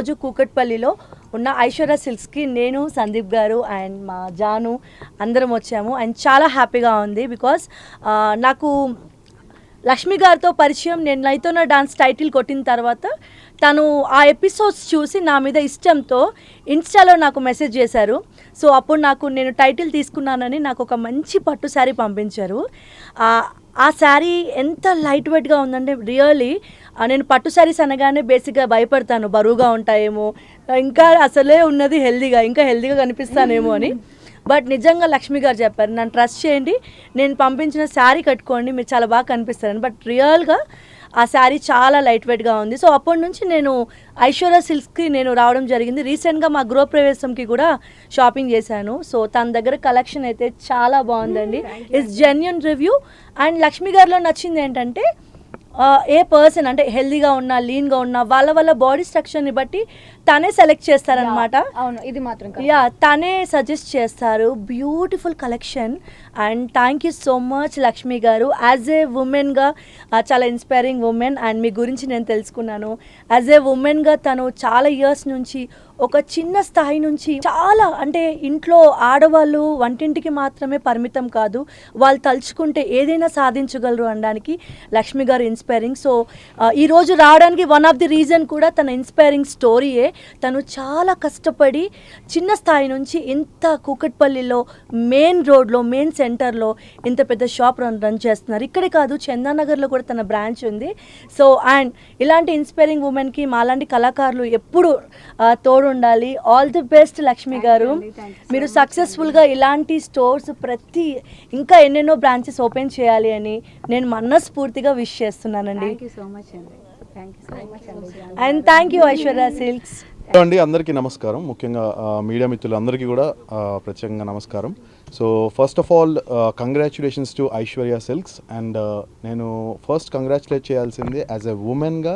రోజు కూకట్పల్లిలో ఉన్న ఐశ్వర్య సిల్క్స్కి నేను సందీప్ గారు అండ్ మా జాను అందరం వచ్చాము అండ్ చాలా హ్యాపీగా ఉంది బికాస్ నాకు లక్ష్మి గారితో పరిచయం నేను నైతోన డాన్స్ టైటిల్ కొట్టిన తర్వాత తను ఆ ఎపిసోడ్స్ చూసి నా మీద ఇష్టంతో ఇన్స్టాలో నాకు మెసేజ్ చేశారు. సో అప్పుడు నేను టైటిల్ తీసుకున్నానని నాకు ఒక మంచి పట్టు శారీ పంపించారు. ఆ శారీ ఎంత లైట్ వెయిట్గా ఉందంటే రియల్లీ నేను పట్టు శారీస్ అనగానే బేసిక్గా భయపడతాను, బరువుగా ఉంటాయేమో, ఇంకా అసలే ఉన్నది ఇంకా హెల్దీగా కనిపిస్తానేమో అని. బట్ నిజంగా లక్ష్మి గారు చెప్పారు, నన్ను ట్రస్ట్ చేయండి, నేను పంపించిన శారీ కట్టుకోండి, మీరు చాలా బాగా కనిపిస్తారని. బట్ రియల్గా ఆ శారీ చాలా లైట్ వెయిట్గా ఉంది. సో అప్పటి నుంచి నేను ఐశ్వర్య సిల్క్స్కి రావడం జరిగింది. రీసెంట్గా మా గృహప్రవేశంకి కూడా షాపింగ్ చేశాను. సో తన దగ్గర కలెక్షన్ అయితే చాలా బాగుందండి. It's genuine review. And Lakshmi గారిలో నచ్చింది ఏంటంటే ఏ పర్సన్ అంటే హెల్దీగా ఉన్నా లీన్గా ఉన్నా వాళ్ళ బాడీ స్ట్రక్చర్ని బట్టి తనే సెలెక్ట్ చేస్తారనమాట. అవును, ఇది మాత్రం తనే సజెస్ట్ చేస్తారు. Beautiful collection. And thank you so much Lakshmi garu. As ఏ ఉమెన్గా చాలా ఇన్స్పైరింగ్ ఉమెన్ అండ్ మీ గురించి నేను తెలుసుకున్నాను. యాజ్ ఏ ఉమెన్గా తను చాలా ఇయర్స్ నుంచి ఒక చిన్న స్థాయి నుంచి చాలా అంటే ఇంట్లో ఆడవాళ్ళు వంటింటికి మాత్రమే పరిమితం కాదు, వాళ్ళు తలుచుకుంటే ఏదైనా సాధించగలరు అనడానికి లక్ష్మి గారు ఇన్స్పైరింగ్. సో ఈరోజు రావడానికి వన్ ఆఫ్ ది రీజన్ కూడా తన ఇన్స్పైరింగ్ స్టోరీయే. తను చాలా కష్టపడి చిన్న స్థాయి నుంచి ఇంత కూకట్పల్లిలో మెయిన్ రోడ్లో మెయిన్ సెంటర్లో ఇంత పెద్ద షాప్ రన్ చేస్తున్నారు. ఇక్కడే కాదు, చందానగర్లో కూడా తన బ్రాంచ్ ఉంది. సో అండ్ ఇలాంటి ఇన్స్పైరింగ్ ఉమెన్కి మాలాంటి కళాకారులు ఎప్పుడు తోడు ఉండాలి. ఆల్ ది బెస్ట్ లక్ష్మి గారు. మీరు సక్సెస్ఫుల్గా ఇలాంటి స్టోర్స్ ఇంకా ఎన్నెన్నో బ్రాంచెస్ ఓపెన్ చేయాలి అని నేను మనస్ఫూర్తిగా విష్ చేస్తున్నానండి. And thank you Aishwarya silks. అండి, అందరికీ నమస్కారం. ముఖ్యంగా మీడియా మిత్రులందరికీ కూడా ప్రత్యేకంగా నమస్కారం. So first of all congratulations to Aishwarya silks. And నేను ఫస్ట్ కంగ్రాచులేట్ చేయాల్సింది యాజ్ ఎ ఉమెన్గా,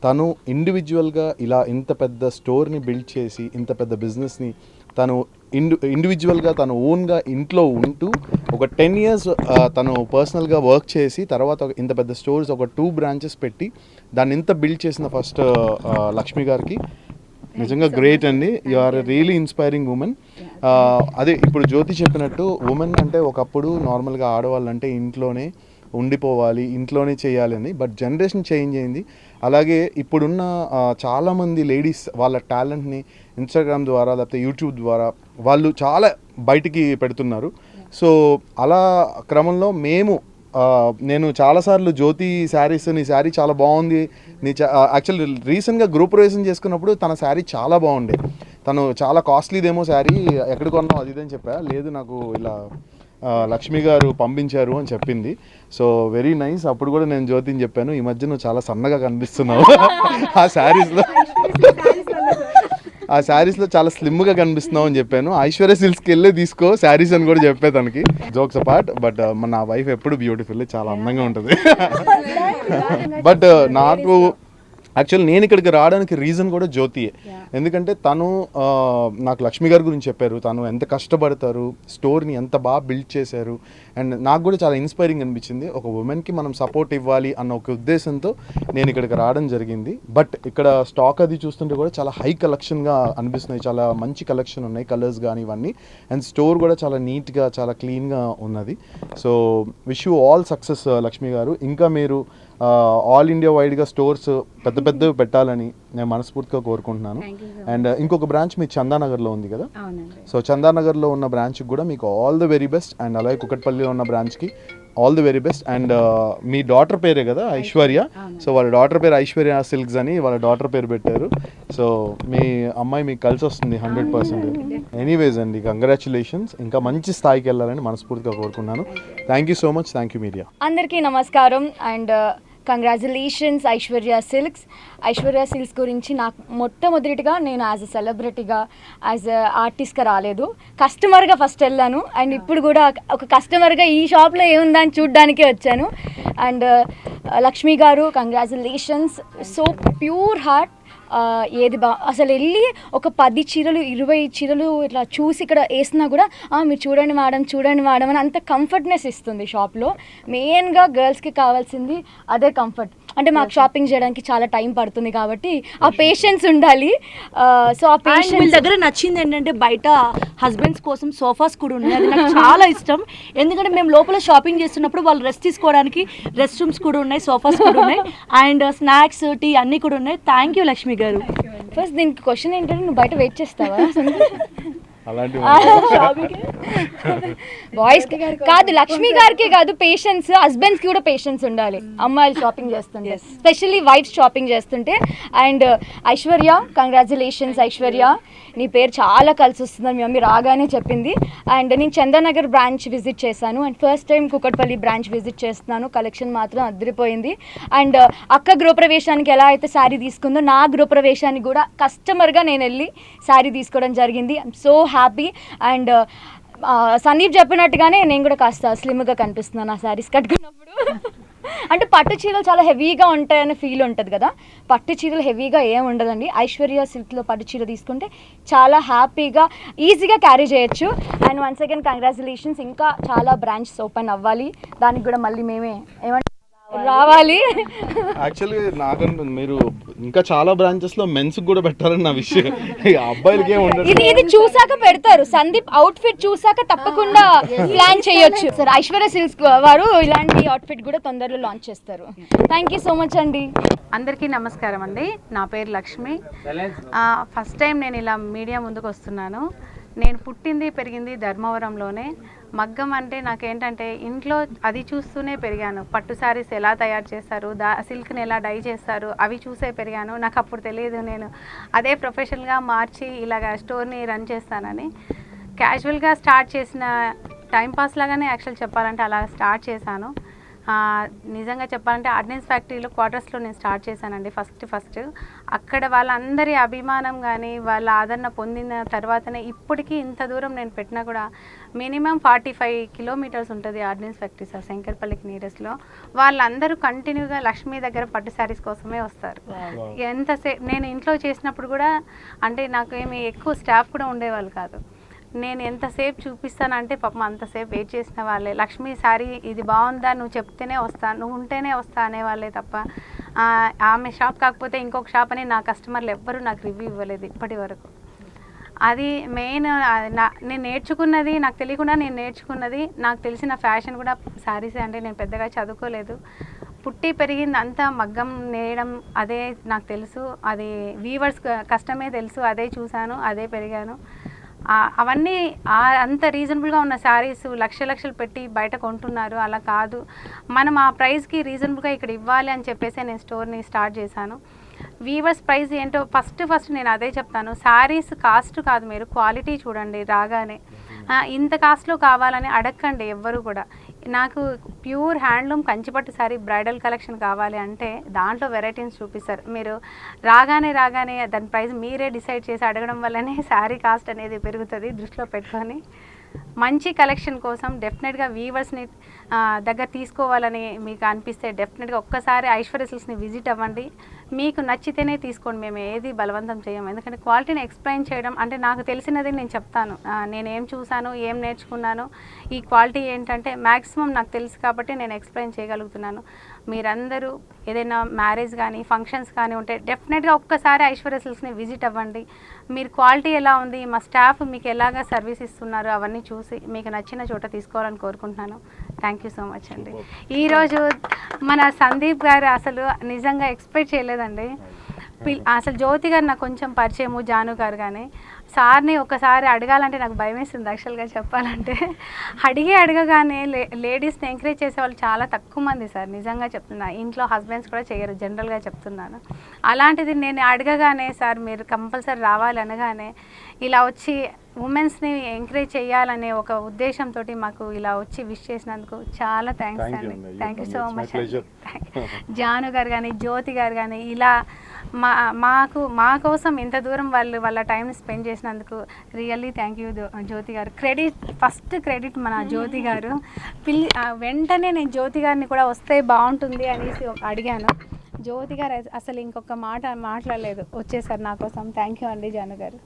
తను ఇండివిజువల్గా ఇలా ఇంత పెద్ద స్టోర్ని బిల్డ్ చేసి ఇంత పెద్ద బిజినెస్ని తను ఇండివిజువల్గా తను ఓన్గా ఇంట్లో ఉంటూ ఒక 10 years తను పర్సనల్గా వర్క్ చేసి తర్వాత ఇంత పెద్ద స్టోర్స్ ఒక 2 branches పెట్టి దాన్ని ఇంత బిల్డ్ చేసిన ఫస్ట్ లక్ష్మి గారికి నిజంగా గ్రేట్ అండి. You are really inspiring women. అదే ఇప్పుడు జ్యోతి చెప్పినట్టు ఉమెన్ అంటే ఒకప్పుడు నార్మల్గా ఆడవాళ్ళు అంటే ఇంట్లోనే ఉండిపోవాలి, ఇంట్లోనే చేయాలని. బట్ జనరేషన్ చేంజ్ అయింది. అలాగే ఇప్పుడున్న చాలామంది లేడీస్ వాళ్ళ టాలెంట్ని ఇన్స్టాగ్రామ్ ద్వారా లేకపోతే యూట్యూబ్ ద్వారా వాళ్ళు చాలా బయటికి పెడుతున్నారు. సో అలా క్రమంలో నేను చాలాసార్లు జ్యోతి శారీస్, నీ శారీ చాలా బాగుంది, యాక్చువల్లీ రీసెంట్గా గ్రూప్ ప్రవేశం చేసుకున్నప్పుడు తన శారీ చాలా బాగుండే. తను చాలా కాస్ట్లీదేమో శారీ, ఎక్కడ కొన్నావు అది ఇదని చెప్పా. లేదు, నాకు ఇలా లక్ష్మి గారు పంపించారు అని చెప్పింది. So very nice. అప్పుడు కూడా నేను జ్యోతిని చెప్పాను, ఈ మధ్య నువ్వు చాలా సన్నగా కనిపిస్తున్నావు, ఆ శారీస్లో చాలా స్లిమ్గా కనిపిస్తున్నావు అని చెప్పాను. ఐశ్వర్య సిల్క్స్కి వెళ్ళి తీసుకో శారీస్ అని కూడా చెప్పే తనకి. జోక్స్ అపార్ట్, బట్ నా వైఫ్ ఎప్పుడు బ్యూటిఫుల్, చాలా అందంగా ఉంటుంది. బట్ నాకు యాక్చువల్లీ నేను ఇక్కడికి రావడానికి రీజన్ కూడా జ్యోతియే. ఎందుకంటే తను నాకు లక్ష్మి గారి గురించి చెప్పారు, తను ఎంత కష్టపడతారు, స్టోర్ని ఎంత బాగా బిల్డ్ చేశారు. అండ్ నాకు కూడా చాలా ఇన్స్పైరింగ్ అనిపించింది. ఒక ఉమెన్కి మనం సపోర్ట్ ఇవ్వాలి అన్న ఒక ఉద్దేశంతో నేను ఇక్కడికి రావడం జరిగింది. బట్ ఇక్కడ స్టాక్ అది చూస్తుంటే కూడా చాలా హై కలెక్షన్గా అనిపిస్తున్నాయి, చాలా మంచి కలెక్షన్ ఉన్నాయి, కలర్స్ కానీ ఇవన్నీ. అండ్ స్టోర్ కూడా చాలా నీట్గా చాలా క్లీన్గా ఉన్నది. So wish you all success Lakshmi గారు. ఇంకా మీరు ఆల్ ఇండియా వైడ్గా స్టోర్స్ పెద్దవి పెట్టాలని నేను మనస్ఫూర్తిగా కోరుకుంటున్నాను. అండ్ ఇంకొక బ్రాంచ్ మీ చందానగర్లో ఉంది కదా, సో చందానగర్లో ఉన్న బ్రాంచ్కి కూడా మీకు all the very best. And అలాగే కుకట్పల్లిలో ఉన్న బ్రాంచ్కి all the very best. And me daughter పేరే కదా ఐశ్వర్య, సో వాళ్ళ డాటర్ పేరు ఐశ్వర్య సిల్క్స్ అని వాళ్ళ డాటర్ పేరు పెట్టారు. సో మీ అమ్మాయి మీకు కలిసి వస్తుంది 100%. ఎనీవేస్ అండి, కంగ్రాచులేషన్స్, ఇంకా మంచి స్థాయికి వెళ్ళాలని మనస్ఫూర్తిగా కోరుకున్నాను. Thank you so much, thank you media. అందరికీ నమస్కారం and congratulations Aishwarya silks. Aishwarya silks గురించి నాకు మొట్టమొదటిగా నేను యాజ్ అ సెలబ్రిటీగా, యాజ్ అ ఆర్టిస్ట్గా రాలేదు, కస్టమర్గా ఫస్ట్ వెళ్ళాను. అండ్ ఇప్పుడు కూడా ఒక కస్టమర్గా ఈ షాప్లో ఏముందని చూడ్డానికే వచ్చాను. అండ్ లక్ష్మి గారు కంగ్రాచులేషన్స్, సో ప్యూర్ హార్ట్. ఏది అసలు వెళ్ళి ఒక 10 చీరలు 20 చీరలు ఇట్లా చూసి ఇక్కడ వేసినా కూడా మీరు చూడండి మేడం అని అంత కంఫర్ట్నెస్ ఇస్తుంది షాప్లో. మెయిన్గా గర్ల్స్కి కావాల్సింది అదే కంఫర్ట్. అంటే మాకు షాపింగ్ చేయడానికి చాలా టైం పడుతుంది కాబట్టి ఆ పేషెన్స్ ఉండాలి. సో ఆ పేషెన్స్ మీ దగ్గర నచ్చింది ఏంటంటే బయట హస్బెండ్స్ కోసం సోఫాస్ కూడా ఉన్నాయి, అది నాకు చాలా ఇష్టం. ఎందుకంటే మేము లోపల షాపింగ్ చేస్తున్నప్పుడు వాళ్ళు రెస్ట్ తీసుకోవడానికి రెస్ట్ రూమ్స్ కూడా ఉన్నాయి, సోఫాస్ కూడా ఉన్నాయి, అండ్ స్నాక్స్ టీ అన్నీ కూడా ఉన్నాయి. థ్యాంక్ యూ లక్ష్మి గారు. ఫస్ట్ దీనికి క్వశ్చన్ ఏంటంటే నువ్వు బయట వెయిట్ చేస్తావా? అలాంటి బాయ్స్ కాదు, లక్ష్మి గారికి కాదు, పేషెన్స్, హస్బెండ్స్ కి కూడా పేషెన్స్ ఉండాలి అమ్మాయిలు షాపింగ్ చేస్తుంటే, స్పెషల్లీ వైఫ్ షాపింగ్ చేస్తుంటే. అండ్ ఐశ్వర్య కంగ్రాచులేషన్స్ ఐశ్వర్య, నీ పేరు చాలా కలిసి వస్తుందని మీ మమ్మీ రాగానే చెప్పింది. అండ్ నేను చందానగర్ బ్రాంచ్ విజిట్ చేశాను and first time Kukatpally branch visit చేస్తున్నాను. కలెక్షన్ మాత్రం అదిరిపోయింది. అండ్ అక్క గృహప్రవేశానికి ఎలా అయితే శారీ తీసుకుందో నా గృహప్రవేశానికి కూడా కస్టమర్గా నేను వెళ్ళి శారీ తీసుకోవడం జరిగింది. I'm so happy. And Sandeep చెప్పినట్టుగానే నేను కూడా కాస్త స్లిమ్గా కనిపిస్తున్నాను ఆ శారీస్ కట్టుకున్నప్పుడు. అంటే పట్టు చీరలు చాలా హెవీగా ఉంటాయనే ఫీల్ ఉంటుంది కదా, పట్టు చీరలు హెవీగా ఏం ఉండదండి. ఐశ్వర్య సిల్క్లో పట్టు చీర తీసుకుంటే చాలా హ్యాపీగా ఈజీగా క్యారీ చేయొచ్చు. అండ్ వన్స్ అగైన్ కంగ్రాచులేషన్స్, ఇంకా చాలా బ్రాంచెస్ ఓపెన్ అవ్వాలి, దానికి కూడా మళ్ళీ మేమే రావాలి. యాక్చువల్లీ నాకంటే మీరు ఇంకా చాలా బ్రాంచెస్ లో మెన్స్ కూడా పెట్టారని నా విషయం. అబ్బాయిలకి ఏం ఉండదు, ఇది చూసాక పెడతారు. సందీప్ అవుట్ ఫిట్ చూసాక తప్పకుండా ప్లాన్ చేయొచ్చు. సార్ ఐశ్వర్య సిల్క్స్ వారు ఇలాంటి అవుట్ ఫిట్ కూడా తొందరలో లాంచ్ చేస్తారు. థ్యాంక్ యూ సో మచ్ అండి. అందరికీ నమస్కారం అండి, నా పేరు లక్ష్మి. ఫస్ట్ టైం నేను ఇలా మీడియా ముందుకు వస్తున్నాను. నేను పుట్టింది పెరిగింది ధర్మవరంలోనే. మగ్గం అంటే నాకేంటంటే ఇంట్లో అది చూస్తూనే పెరిగాను. పట్టు శారీస్ ఎలా తయారు చేస్తారు, సిల్క్ని ఎలా డై చేస్తారు అవి చూసే పెరిగాను. నాకు అప్పుడు తెలియదు నేను అదే ప్రొఫెషనల్గా మార్చి ఇలాగ స్టోర్ని రన్ చేస్తానని. క్యాజువల్గా స్టార్ట్ చేసిన టైంపాస్ లాగానే యాక్చువల్ చెప్పాలంటే అలా స్టార్ట్ చేశాను. నిజంగా చెప్పాలంటే ఆర్డినెన్స్ ఫ్యాక్టరీలో క్వార్టర్స్లో నేను స్టార్ట్ చేశానండి ఫస్ట్. అక్కడ వాళ్ళందరి అభిమానం కానీ వాళ్ళ ఆదరణ పొందిన తర్వాతనే ఇప్పటికీ ఇంత దూరం నేను పెట్టినా కూడా మినిమం 45 కిలోమీటర్స్ ఉంటుంది ఆర్డినెన్స్ ఫ్యాక్టరీ సార్, శంకర్పల్లికి నియరెస్ట్లో. వాళ్ళందరూ కంటిన్యూగా లక్ష్మీ దగ్గర పట్టు శారీస్ కోసమే వస్తారు. ఎంతసేపు నేను ఇంట్లో చేసినప్పుడు కూడా అంటే నాకు ఏమి ఎక్కువ స్టాఫ్ కూడా ఉండేవాళ్ళు కాదు. నేను ఎంతసేపు చూపిస్తానంటే పాపం అంతసేపు వెయిట్ చేసిన వాళ్ళే. లక్ష్మీ శారీ ఇది బాగుందా, నువ్వు చెప్తేనే వస్తా, నువ్వు ఉంటేనే వస్తా అనేవాళ్ళే తప్ప ఆమె షాప్ కాకపోతే ఇంకొక షాప్ అని నా కస్టమర్లు ఎవ్వరూ నాకు రివ్యూ ఇవ్వలేదు ఇప్పటి వరకు. అది మెయిన్. నేను నేర్చుకున్నది నాకు తెలియకుండా నేను నేర్చుకున్నది, నాకు తెలిసిన ఫ్యాషన్ కూడా శారీసే. అంటే నేను పెద్దగా చదువుకోలేదు, పుట్టి పెరిగింది అంతా మగ్గం నేయడం అదే నాకు తెలుసు, అది వీవర్స్ కష్టమే తెలుసు, అదే చూశాను, అదే పెరిగాను. అవన్నీ అంత రీజనబుల్గా ఉన్న శారీస్ లక్షలు పెట్టి బయట కొంటున్నారు, అలా కాదు. మనం ఆ ప్రైస్కి రీజనబుల్గా ఇక్కడ ఇవ్వాలి అని చెప్పేసి నేను స్టోర్ని స్టార్ట్ చేశాను. వీవర్స్ ప్రైస్ ఏంటో ఫస్ట్ నేను అదే చెప్తాను. శారీస్ కాస్ట్ కాదు, మీరు క్వాలిటీ చూడండి. రాగానే ఇంత కాస్ట్లో కావాలని అడగండి ఎవ్వరు కూడా. నాకు ప్యూర్ హ్యాండ్లూమ్ కంచిపట్టు శారీ బ్రైడల్ కలెక్షన్ కావాలి అంటే దాంట్లో వెరైటీస్ చూపిస్తారు. మీరు రాగానే దాని ప్రైస్ మీరే డిసైడ్ చేసి అడగడం వల్లనే శారీ కాస్ట్ అనేది పెరుగుతుంది. దృష్టిలో పెట్టుకొని మంచి కలెక్షన్ కోసం డెఫినెట్గా వీవర్స్ని దగ్గర తీసుకోవాలని మీకు అనిపిస్తే డెఫినెట్గా ఒక్కసారి ఐశ్వర్య సిల్క్స్ని విజిట్ అవ్వండి. మీకు నచ్చితేనే తీసుకోండి, మేము ఏది బలవంతం చేయము. ఎందుకంటే క్వాలిటీని ఎక్స్ప్లెయిన్ చేయడం అంటే నాకు తెలిసినది నేను చెప్తాను. నేను ఏం చూశాను, ఏం నేర్చుకున్నాను, ఈ క్వాలిటీ ఏంటంటే మ్యాక్సిమం నాకు తెలుసు కాబట్టి నేను ఎక్స్ప్లెయిన్ చేయగలుగుతున్నాను. మీరందరూ ఏదైనా మ్యారేజ్ కానీ ఫంక్షన్స్ కానీ ఉంటే డెఫినెట్గా ఒక్కసారి ఐశ్వర్య సిల్క్స్ని విజిట్ అవ్వండి. మీరు క్వాలిటీ ఎలా ఉంది, మా స్టాఫ్ మీకు ఎలాగా సర్వీస్ ఇస్తున్నారు అవన్నీ చూసి మీకు నచ్చిన చోట తీసుకోవాలని కోరుకుంటున్నాను. థ్యాంక్ యూ సో మచ్ అండి. ఈరోజు మన సందీప్ గారు అసలు నిజంగా ఎక్స్పెక్ట్ చేయలేదండి. అసలు జ్యోతి గారు నాకు కొంచెం పరిచయము, జాను గారు కానీ సార్ని ఒకసారి అడగాలంటే నాకు భయం వేస్తుంది యాక్చువల్గా చెప్పాలంటే. అడగగానే లేడీస్ని ఎంకరేజ్ చేసే వాళ్ళు చాలా తక్కువ మంది సార్, నిజంగా చెప్తున్నా. ఇంట్లో హస్బెండ్స్ కూడా చేయరు, జనరల్గా చెప్తున్నాను. అలాంటిది నేను అడగగానే సార్ మీరు కంపల్సరీ రావాలి అనగానే ఇలా వచ్చి ఉమెన్స్ని ఎంకరేజ్ చేయాలనే ఒక ఉద్దేశంతో మాకు ఇలా వచ్చి విష్ చేసినందుకు చాలా థ్యాంక్స్ Thank you అండి. అండి. Thank you It's so my much. pleasure. Janu గారు కానీ, జ్యోతి గారు కానీ ఇలా మా కోసం ఇంత దూరం వాళ్ళ టైం స్పెండ్ చేసినందుకు రియల్లీ థ్యాంక్ యూ జ్యోతి గారు. ఫస్ట్ క్రెడిట్ మన జ్యోతి గారు. వెంటనే నేను జ్యోతి గారిని కూడా వస్తే బాగుంటుంది అనేసి అడిగాను. జ్యోతి గారు అసలు ఇంకొక మాట మాట్లాడలేదు, వచ్చేసారు నా కోసం. థ్యాంక్ యూ అండి జాను గారు.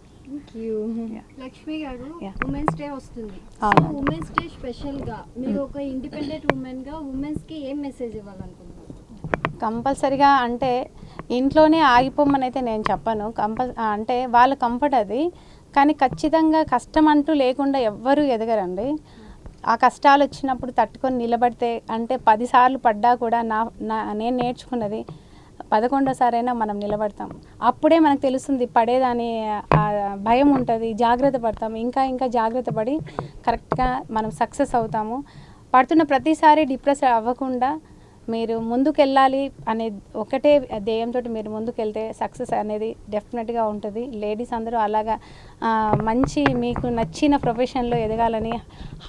లక్ష్మి గారు, Yeah. ఉమెన్స్ డే వస్తుంది. అవును. ఉమెన్స్ డే స్పెషల్ గా మీరు ఒక ఇండిపెండెంట్ ఉమెన్ గా ఉమెన్స్ కి ఏం మెసేజ్ ఇవ్వాలనుకుంటున్నారు? కంపల్సరిగా అంటే ఇంట్లోనే ఆగిపోమని అయితే నేను చెప్పను. అంటే వాళ్ళ కంఫర్ట్ అది, కానీ ఖచ్చితంగా కష్టం అంటూ లేకుండా ఎవ్వరూ ఎదగరండి. ఆ కష్టాలు వచ్చినప్పుడు తట్టుకొని నిలబడితే, అంటే 10 సార్లు పడ్డా కూడా నేను నేర్చుకున్నది 11వ మనం నిలబడతాం. అప్పుడే మనకు తెలుస్తుంది పడేదాని భయం ఉంటుంది, జాగ్రత్త పడతాం. ఇంకా జాగ్రత్త పడి కరెక్ట్గా మనం సక్సెస్ అవుతాము. పడుతున్న ప్రతిసారి డిప్రెస్ అవ్వకుండా మీరు ముందుకెళ్ళాలి అనే ఒకటే ధ్యేయంతో మీరు ముందుకెళ్తే సక్సెస్ అనేది డెఫినెట్గా ఉంటుంది. లేడీస్ అందరూ అలాగా మంచి మీకు నచ్చిన ప్రొఫెషన్లో ఎదగాలని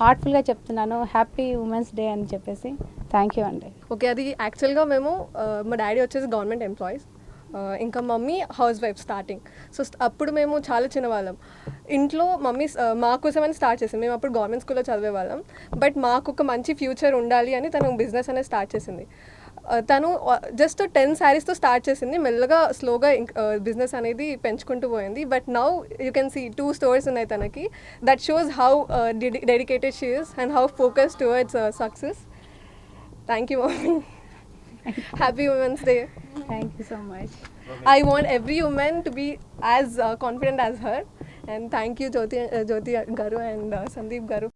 హార్ట్ఫుల్గా చెప్తున్నాను. హ్యాపీ ఉమెన్స్ డే అని చెప్పేసి థ్యాంక్ యూ అండి. ఓకే, అది యాక్చువల్గా మేము మా డాడీ వచ్చేసి గవర్నమెంట్ ఎంప్లాయీస్, ఇంకా mummy house wife starting. So అప్పుడు మేము చాలా చిన్నవాళ్ళం. ఇంట్లో మమ్మీ మా కోసమని స్టార్ట్ చేసింది. మేము అప్పుడు గవర్నమెంట్ స్కూల్లో చదివేవాళ్ళం. బట్ మాకు ఒక మంచి ఫ్యూచర్ ఉండాలి అని తను బిజినెస్ అనేది స్టార్ట్ చేసింది. తను జస్ట్ 10 శారీస్తో స్టార్ట్ చేసింది. మెల్లగా స్లోగా బిజినెస్ అనేది పెంచుకుంటూ పోయింది. But now you can see 2 stores ఉన్నాయి తనకి. That shows how dedicated she is and how focus towards success. Thank you, Mommy. Happy Women's Day. Thank you so much. I want every woman to be as confident as her. And thank you, Jyoti Garu and Sandeep Garu.